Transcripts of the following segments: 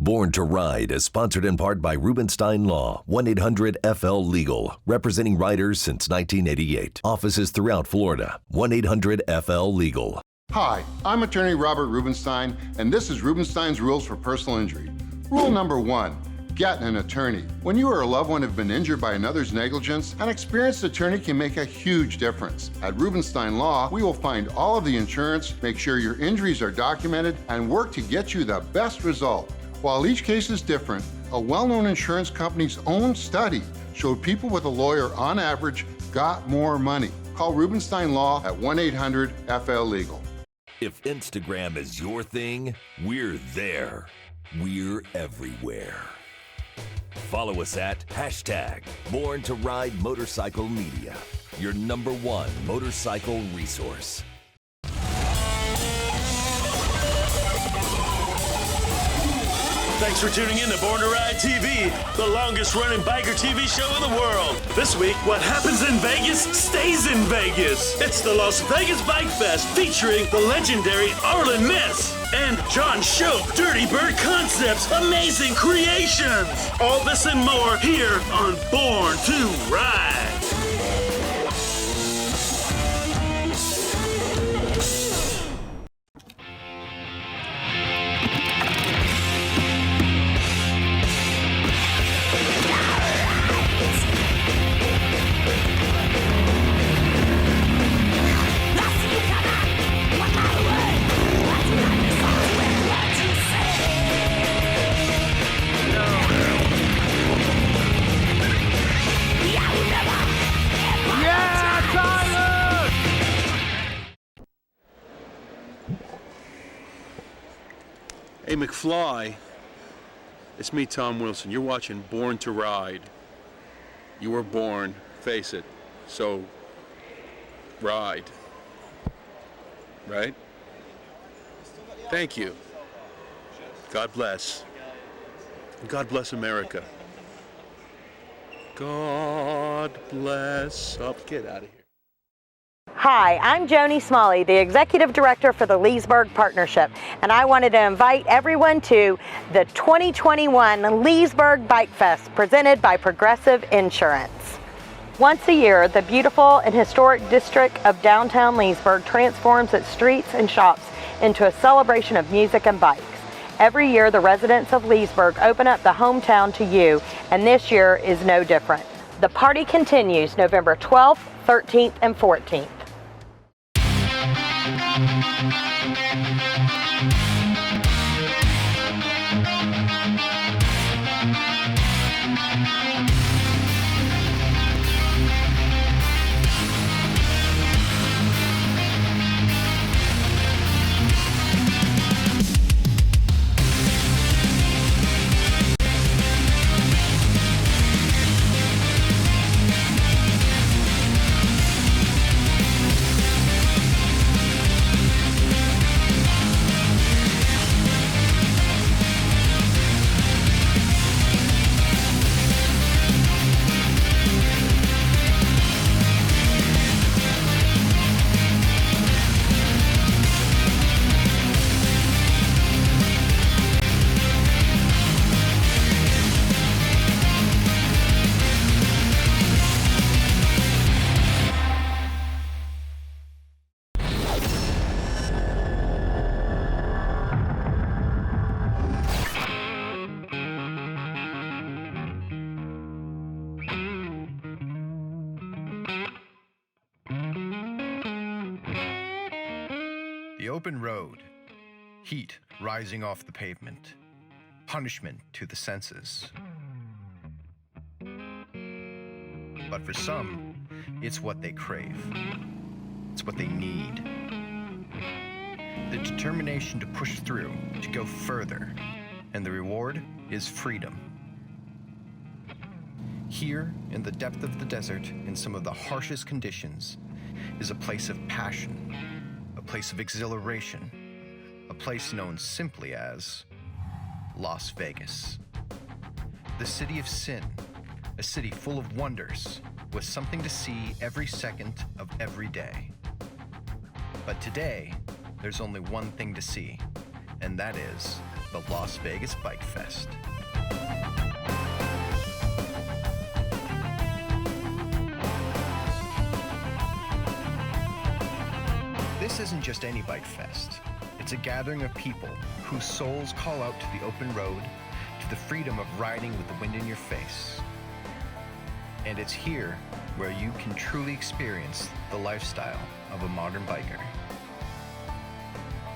Born to Ride is sponsored in part by Rubenstein Law, 1-800-FL-LEGAL, representing riders since 1988. Offices throughout Florida, 1-800-FL-LEGAL. Hi, I'm attorney Robert Rubenstein, and this is Rubenstein's Rules for Personal Injury. Rule number 1, get an attorney. When you or a loved one have been injured by another's negligence, an experienced attorney can make a huge difference. At Rubenstein Law, we will find all of the insurance, make sure your injuries are documented, and work to get you the best result. While each case is different, a well-known insurance company's own study showed people with a lawyer on average got more money. Call Rubenstein Law at 1-800-FL-LEGAL. If Instagram is your thing, we're there. We're everywhere. Follow us at #Born to Ride Motorcycle Media, your #1 motorcycle resource. Thanks for tuning in to Born to Ride TV, the longest running biker TV show in the world. This week, what happens in Vegas stays in Vegas. It's the Las Vegas Bike Fest featuring the legendary Arlen Ness and John Shope, Dirty Bird Concepts, amazing creations. All this and more here on Born to Ride. Hey, McFly, it's me, Tom Wilson. You're watching Born to Ride. You were born, face it, so ride. Right? Thank you. God bless. God bless America. God bless. Oh, get out of here. Hi, I'm Joni Smalley, the Executive Director for the Leesburg Partnership, and I wanted to invite everyone to the 2021 Leesburg Bike Fest presented by Progressive Insurance. Once a year, the beautiful and historic district of downtown Leesburg transforms its streets and shops into a celebration of music and bikes. Every year, the residents of Leesburg open up the hometown to you, and this year is no different. The party continues November 12th, 13th, and 14th. The open road, heat rising off the pavement, punishment to the senses. But for some, it's what they crave. It's what they need. The determination to push through, to go further, and the reward is freedom. Here, in the depth of the desert, in some of the harshest conditions, is a place of passion, a place of exhilaration, a place known simply as Las Vegas. The city of sin, a city full of wonders, with something to see every second of every day. But today, there's only one thing to see, and that is the Las Vegas Bike Fest. This isn't just any bike fest. It's a gathering of people whose souls call out to the open road, to the freedom of riding with the wind in your face. And it's here where you can truly experience the lifestyle of a modern biker.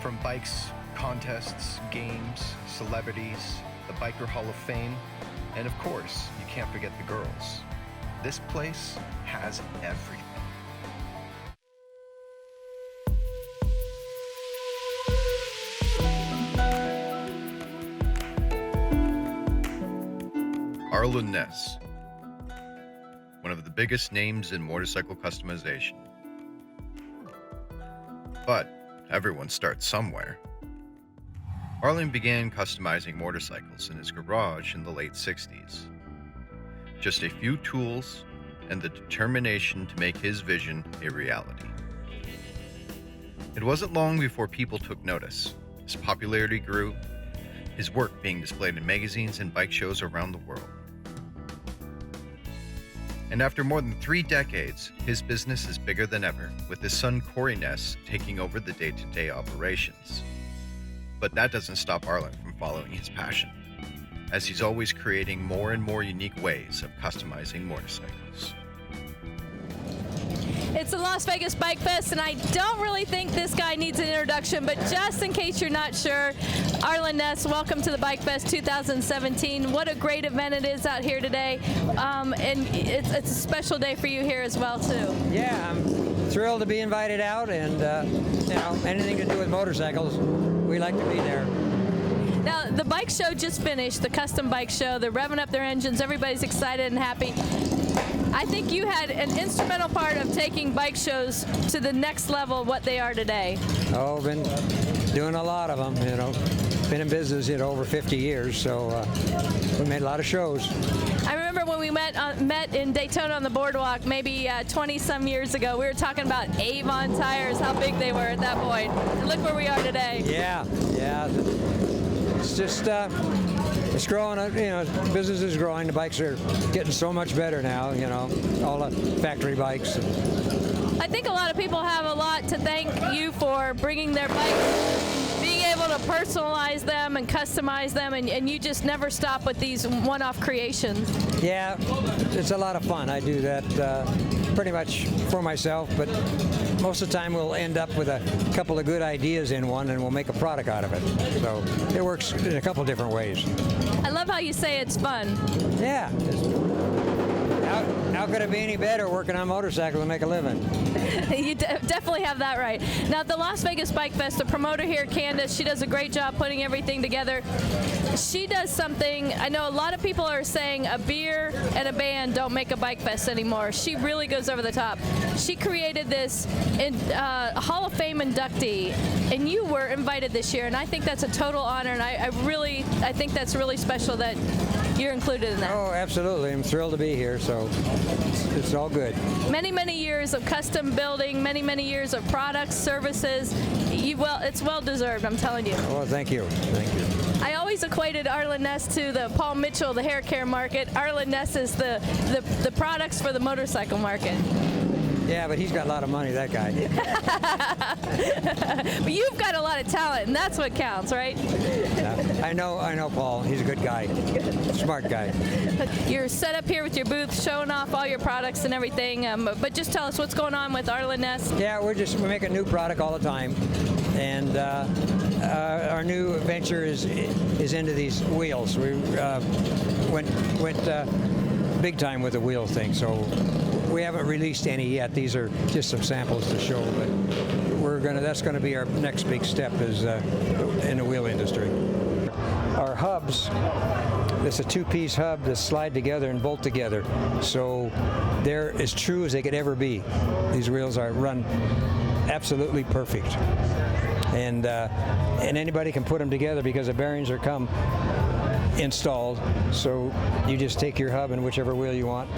From bikes, contests, games, celebrities, the Biker Hall of Fame, and of course, you can't forget the girls. This place has everything. Arlen Ness, one of the biggest names in motorcycle customization. But everyone starts somewhere. Arlen began customizing motorcycles in his garage in the late 60s. Just a few tools and the determination to make his vision a reality. It wasn't long before people took notice. His popularity grew, his work being displayed in magazines and bike shows around the world. And after more than 3 decades, his business is bigger than ever, with his son Corey Ness taking over the day-to-day operations. But that doesn't stop Arlen from following his passion, as he's always creating more and more unique ways of customizing motorcycles. It's the Las Vegas Bike Fest, and I don't really think this guy needs an introduction, but just in case you're not sure, Arlen Ness, welcome to the Bike Fest 2017. What a great event it is out here today, and it's a special day for you here as well, too. Yeah, I'm thrilled to be invited out, and anything to do with motorcycles, we like to be there. Now, the bike show just finished, the custom bike show. They're revving up their engines. Everybody's excited and happy. I think you had an instrumental part of taking bike shows to the next level of what they are today. Oh, been doing a lot of them, Been in business, over 50 years, so we made a lot of shows. I remember when we met in Daytona on the boardwalk, maybe 20-some years ago. We were talking about Avon tires, how big they were at that point. And look where we are today. Yeah. It's just, it's growing, business is growing. The bikes are getting so much better now, all the factory bikes. I think a lot of people have a lot to thank you for bringing their bikes, being able to personalize them and customize them, and you just never stop with these one-off creations. Yeah, it's a lot of fun. I do that pretty much for myself, but most of the time we'll end up with a couple of good ideas in one and we'll make a product out of it. So it works in a couple different ways. I love how you say it's fun. Yeah. How could it be any better working on motorcycles and make a living? You definitely have that right. Now, at the Las Vegas Bike Fest, the promoter here, Candace, she does a great job putting everything together. She does something, I know a lot of people are saying a beer and a band don't make a bike fest anymore. She really goes over the top. She created this Hall of Fame inductee, and you were invited this year, and I think that's a total honor, and I think that's really special that you're included in that. Oh, absolutely. I'm thrilled to be here, so it's all good. Many, many years of custom building, many, many years of products, services. It's well deserved, I'm telling you. Well, thank you. Thank you. I always equated Arlen Ness to the Paul Mitchell, the hair care market. Arlen Ness is the products for the motorcycle market. Yeah, but he's got a lot of money, that guy. But you've got a lot of talent, and that's what counts, right? Yeah. I know Paul. He's a good guy. Smart guy. You're set up here with your booth, showing off all your products and everything. But just tell us what's going on with Arlen Ness. Yeah, we make a new product all the time, and our new venture is into these wheels. We went big time with the wheel thing, so we haven't released any yet. These are just some samples to show, but that's gonna be our next big step is in the wheel industry. Our hubs, it's a 2-piece hub that slide together and bolt together, so they're as true as they could ever be. These wheels run absolutely perfect, and anybody can put them together because the bearings come installed, so you just take your hub and whichever wheel you want,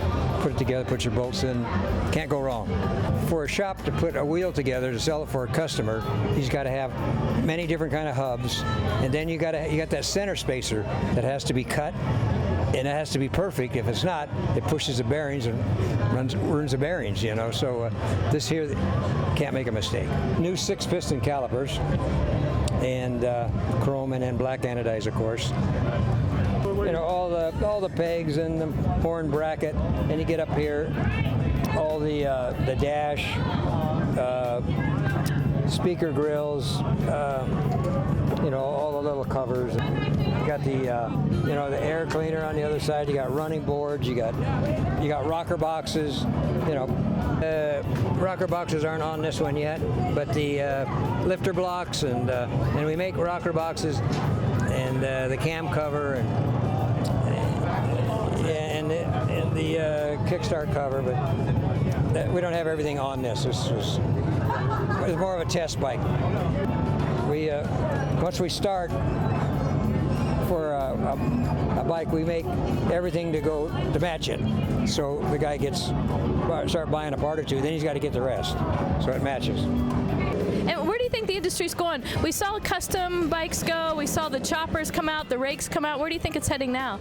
put it together, put your bolts in, can't go wrong. For a shop to put a wheel together to sell it for a customer, he's got to have many different kind of hubs, and then you got that center spacer that has to be cut, and it has to be perfect. If it's not, it pushes the bearings and ruins the bearings, you know. So this here can't make a mistake. New 6-piston calipers, and chrome and then black anodized, of course. You know, all the pegs and the horn bracket, and you get up here, all the dash, speaker grills, you know, all the little covers. You got the you know, the air cleaner on the other side. You got running boards. You got rocker boxes. You know, rocker boxes aren't on this one yet, but the lifter blocks, and we make rocker boxes, and the cam cover, and the kickstart cover, but we don't have everything on this. This was more of a test bike. We once we start for a bike, we make everything to match it. So the guy start buying a part or two, then he's got to get the rest, so it matches. And where do you think the industry's going? We saw custom bikes go, we saw the choppers come out, the rakes come out. Where do you think it's heading now?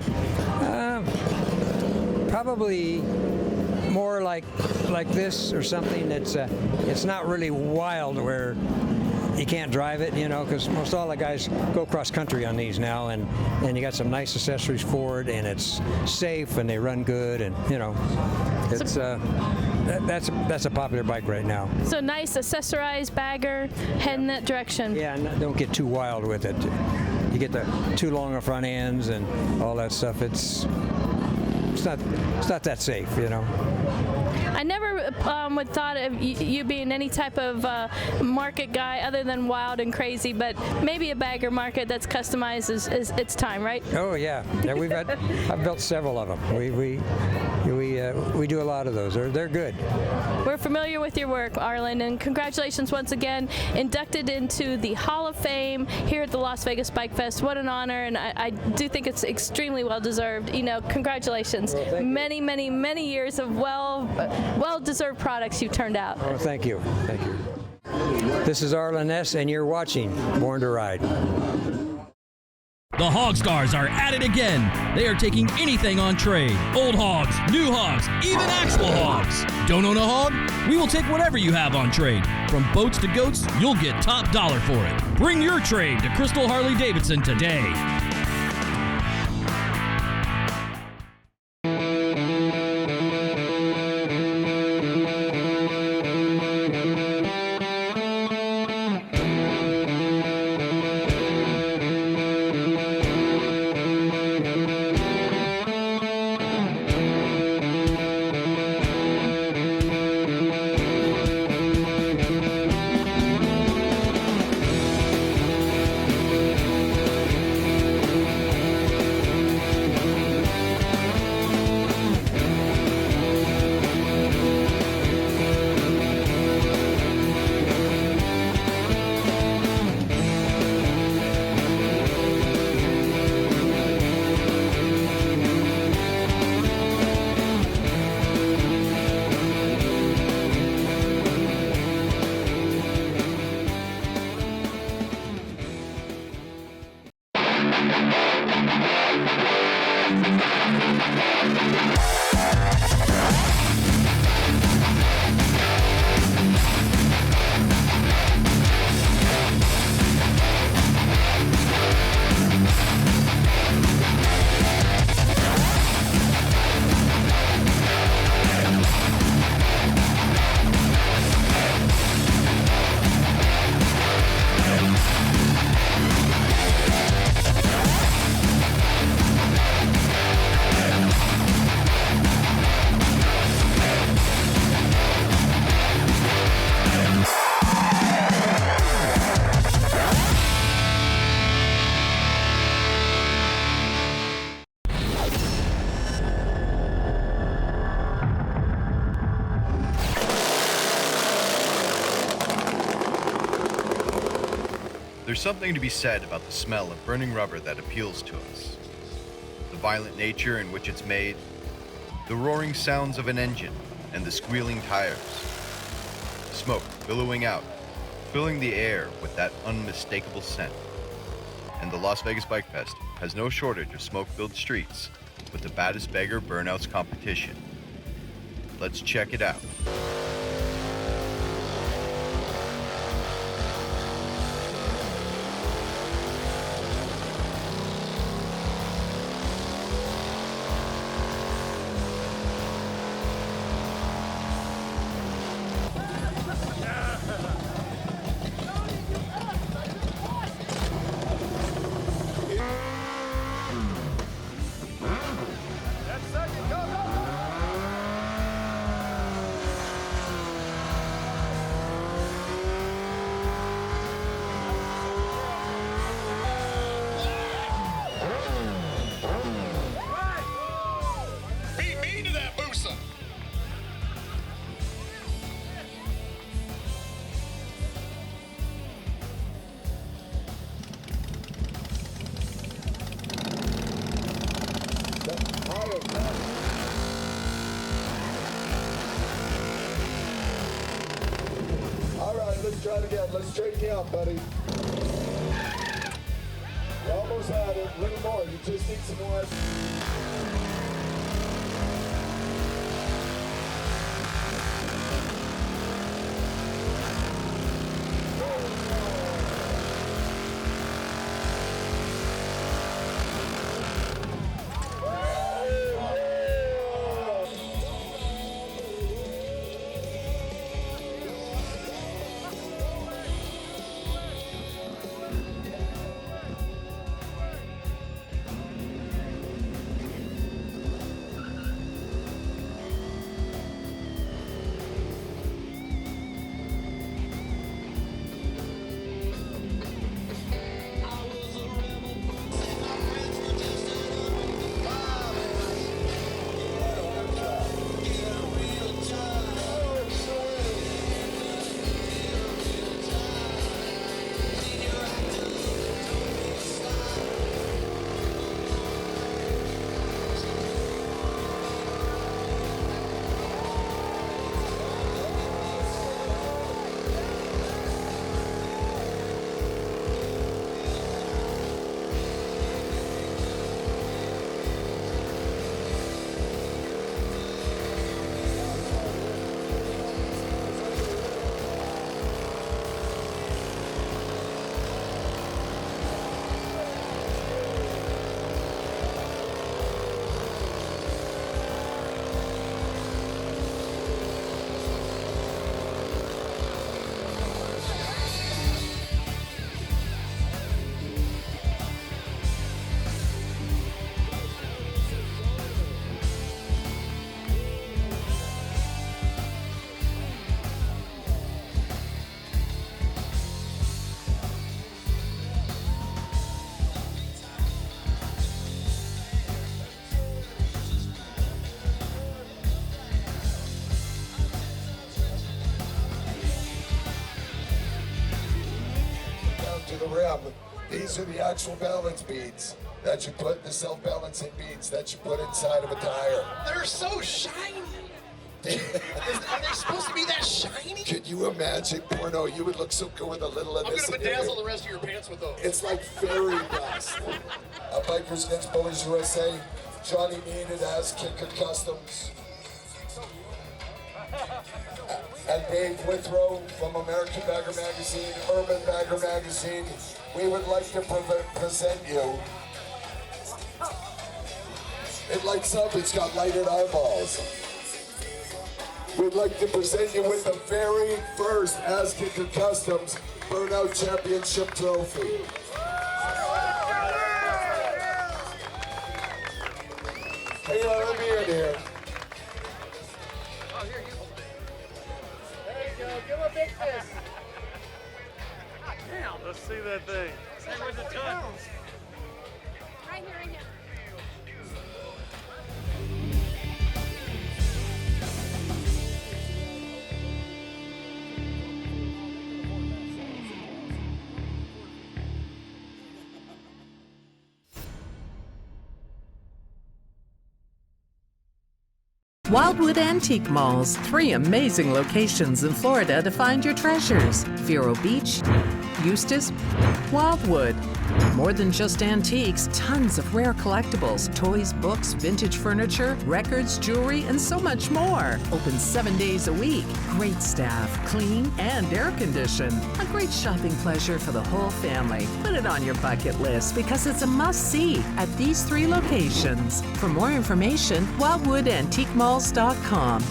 Probably more like this, or something that's it's not really wild where you can't drive it, you know, because most all the guys go cross country on these now, and you got some nice accessories for it, and it's safe, and they run good, and you know, it's that's a popular bike right now. So nice accessorized bagger, head in that direction. Yeah, and don't get too wild with it. You get the too long of front ends and all that stuff. It's not that safe, you know. I never would thought of you being any type of market guy other than wild and crazy, but maybe a bagger market that's customized is its time, right? Oh yeah, I've built several of them. We do a lot of those. They're good. We're familiar with your work, Arlen, and congratulations once again, inducted into the Hall of Fame here at the Las Vegas Bike Fest. What an honor, and I do think it's extremely well deserved. You know, congratulations. Well, many years of well-deserved products you've turned out. Oh, thank you. Thank you. This is Arlen Ness, and you're watching Born to Ride. The Hog Stars are at it again. They are taking anything on trade. Old hogs, new hogs, even actual hogs. Don't own a hog? We will take whatever you have on trade. From boats to goats, you'll get top dollar for it. Bring your trade to Crystal Harley-Davidson today. There's something to be said about the smell of burning rubber that appeals to us. violent nature in which it's made, the roaring sounds of an engine and the squealing tires, smoke billowing out, filling the air with that unmistakable scent. And the Las Vegas Bike Fest has no shortage of smoke-filled streets with the baddest beggar burnouts competition. Let's check it out. Try it again. Let's straighten you out, buddy. You almost had it. A little more. You just need some more. The rim. These are the actual balance beads that you put, the self-balancing beads that you put inside of a tire. They're so shiny. Are they supposed to be that shiny? Can you imagine, Porno? You would look so good with a little of this. I'm gonna bedazzle the rest of your pants with those. It's like fairy dust. Bikers Against Bullies USA, Johnny Needed as Kicker Customs. And Dave Withrow from American Bagger Magazine, Urban Bagger Magazine, we would like to present you. It lights up, it's got lighted eyeballs. We'd like to present you with the very first As Kicker Customs Burnout Championship Trophy. Hey, let me in here. Give him a big fist. Let's see that thing. Stay with the tongue. Right here, right here. Wildwood Antique Malls, 3 amazing locations in Florida to find your treasures. Vero Beach, Eustis, Wildwood. More than just antiques, tons of rare collectibles, toys, books, vintage furniture, records, jewelry, and so much more. Open 7 days a week. Great staff, clean and air conditioned. A great shopping pleasure for the whole family. Put it on your bucket list because it's a must-see at these 3 locations. For more information, wildwoodantiquemalls.com.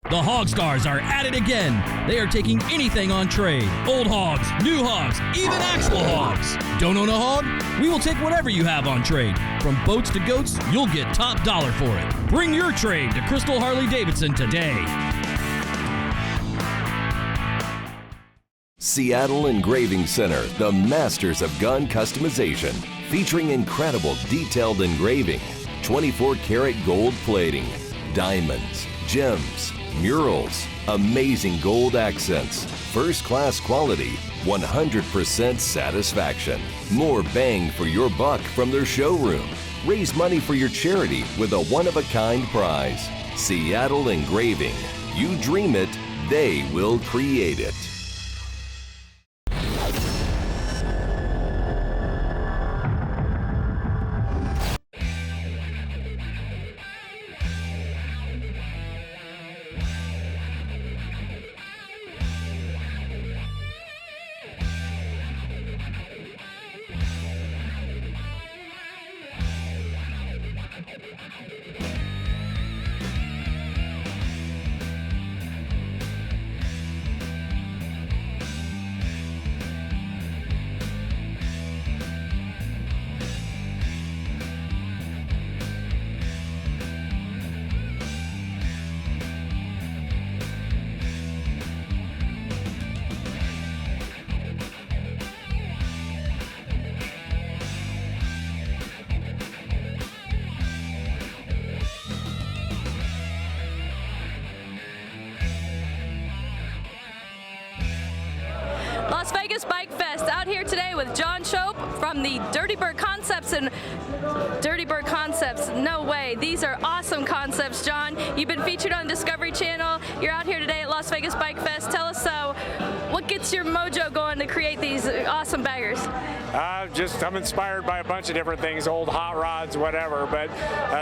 The Hog Stars are at it again. They are taking anything on trade. Old hogs, new hogs, even actual hogs. Don't own a hog? We will take whatever you have on trade. From boats to goats, you'll get top dollar for it. Bring your trade to Crystal Harley-Davidson today. Seattle Engraving Center, the masters of gun customization, featuring incredible detailed engraving, 24-karat gold plating, diamonds, gems, murals, amazing gold accents, first-class quality, 100% satisfaction. More bang for your buck from their showroom. Raise money for your charity with a one-of-a-kind prize. Seattle Engraving. You dream it, they will create it. Las Vegas Bike Fest out here today with John Shope from the Dirty Bird Concepts. And Dirty Bird Concepts, no way, these are awesome concepts, John. You've been featured on Discovery Channel. You're out here today at Las Vegas Bike Fest. Tell us what gets your mojo going to create these awesome baggers? I'm inspired by a bunch of different things, old hot rods, whatever, but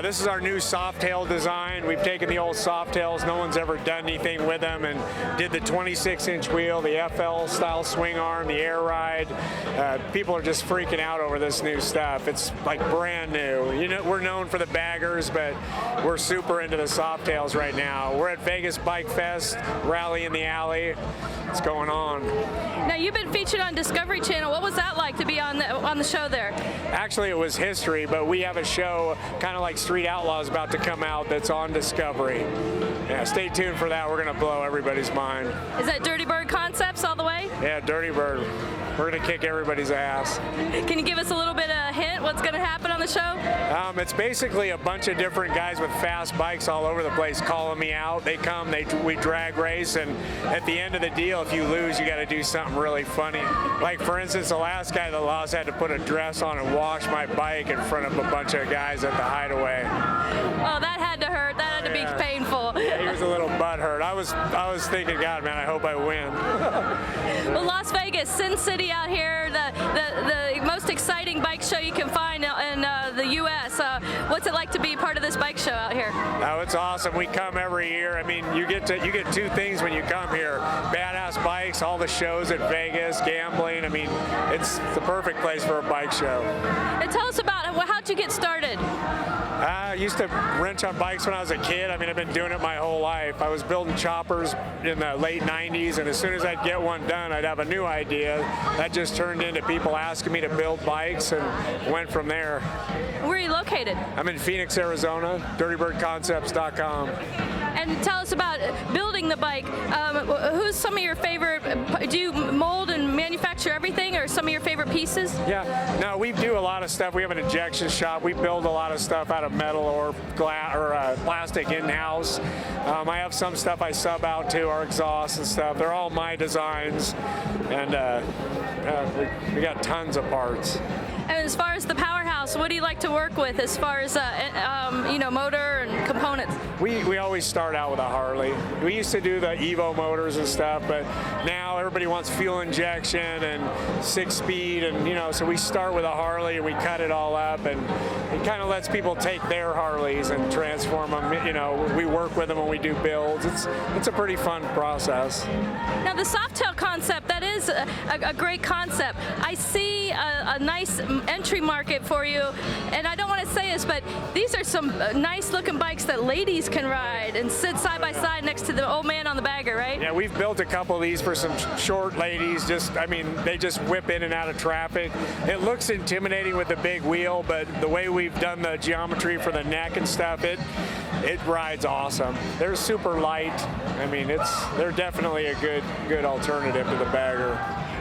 this is our new Softail design. We've taken the old Softails, no one's ever done anything with them, and did the 26-inch wheel, the FL style swing arm, the air ride. People are just freaking out over this new stuff. It's like brand new. You know, we're known for the baggers, but we're super into the Softails right now. We're at Vegas Bike Fest, Rally in the Alley. It's going on. Now, you've been featured on Discovery Channel. What was that like to be on the show there? Actually, it was history, but we have a show kind of like Street Outlaws about to come out that's on Discovery. Yeah, stay tuned for that. We're going to blow everybody's mind. Is that Dirty Bird Concepts all the way? Yeah, Dirty Bird. We're going to kick everybody's ass. Can you give us a little bit of a hint what's going to happen on the show? It's basically a bunch of different guys with fast bikes all over the place calling me out. They come, we drag race, and at the end of the deal, if you lose, you got to do something really funny. Like, for instance, the last guy that lost had to put a dress on and wash my bike in front of a bunch of guys at the Hideaway. Oh, that had to hurt. That had to be painful. Yeah, he was a little butthurt. I was thinking, God, man, I hope I win. Well, Las Vegas, Sin City out here, the most exciting bike show you can find in the U.S. What's it like to be part of this bike show out here? Oh, it's awesome. We come every year. I mean, you get two things when you come here: badass bikes, all the shows at Vegas, gambling. I mean, it's the perfect place for a bike show. And tell us about how'd you get started? I used to wrench on bikes when I was a kid. I mean, I've been doing it my whole life. I was building choppers in the late 90s, and as soon as I'd get one done, I'd have a new idea. That just turned into people asking me to build bikes, and went from there. Where are you located? I'm in Phoenix, Arizona, dirtybirdconcepts.com. And tell us about building the bike. Who's some of your favorite, do you mold and manufacture everything, or some of your favorite pieces? Yeah, no, we do a lot of stuff. We have an injection shop. We build a lot of stuff out of metal or glass or plastic in-house. I have some stuff I sub out to, our exhausts and stuff. They're all my designs, and We got tons of parts. And as far as the powerhouse, what do you like to work with as far as motor and components? We always start out with a Harley. We used to do the Evo motors and stuff, but now everybody wants fuel injection and 6-speed, and so we start with a Harley and we cut it all up, and it kind of lets people take their Harleys and transform them. We work with them when we do builds. It's a pretty fun process. Now the Softail concept, that is a great concept. I see a nice entry market for you, and I don't want to say this, but these are some nice looking bikes that ladies can ride and sit side by side next to the old man on the bagger, right? Yeah, we've built a couple of these for some short ladies. They just whip in and out of traffic. It looks intimidating with the big wheel, but the way we've done the geometry for the neck and stuff, it rides awesome. They're super light. They're definitely a good alternative to the bagger.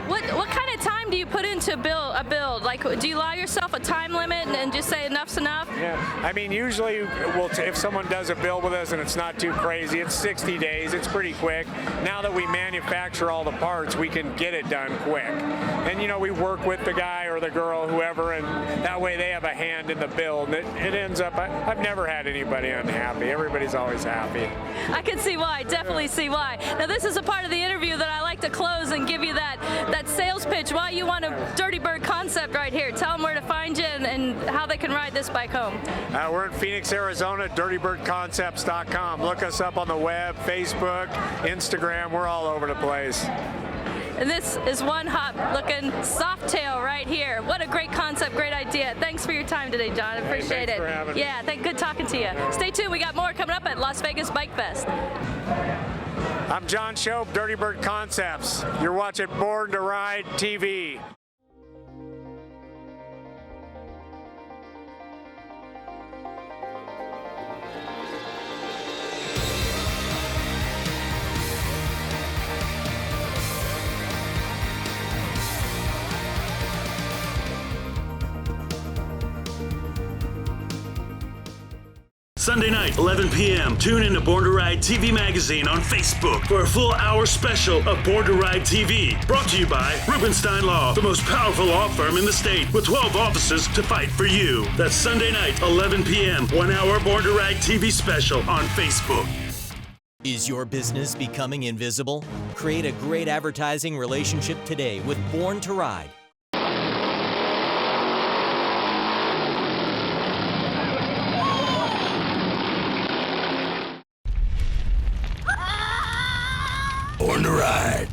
What kind of time do you put into a build? Like, do you allow yourself a time limit and just say enough's enough? Yeah, usually if someone does a build with us and it's not too crazy, it's 60 days. It's pretty quick. Now that we manufacture all the parts, we can get it done quick. And we work with the guy or the girl, whoever, and that way they have a hand in the build. It ends up, I've never had anybody unhappy. Everybody's always happy. I can see why, definitely see why. Now this is a part of the interview that I like to close and give you that sales pitch, why you want a Dirty Bird concept right here. Tell them where to find you and how they can ride this bike home. We're in Phoenix, Arizona, dirtybirdconcepts.com. Look us up on the web, Facebook, Instagram. We're all over the place. And this is one hot looking Softail right here. What a great concept, great idea. Thanks for your time today, John. I appreciate it. Thanks for having me. Yeah, good talking to you. Stay tuned, we got more coming up at Las Vegas Bike Fest. I'm John Shope, Dirty Bird Concepts. You're watching Born to Ride TV. Sunday night, 11 p.m. Tune in to Born to Ride TV magazine on Facebook for a full hour special of Born to Ride TV. Brought to you by Rubenstein Law, the most powerful law firm in the state, with 12 officers to fight for you. That's Sunday night, 11 p.m. 1 hour Born to Ride TV special on Facebook. Is your business becoming invisible? Create a great advertising relationship today with Born to Ride. Born to Ride.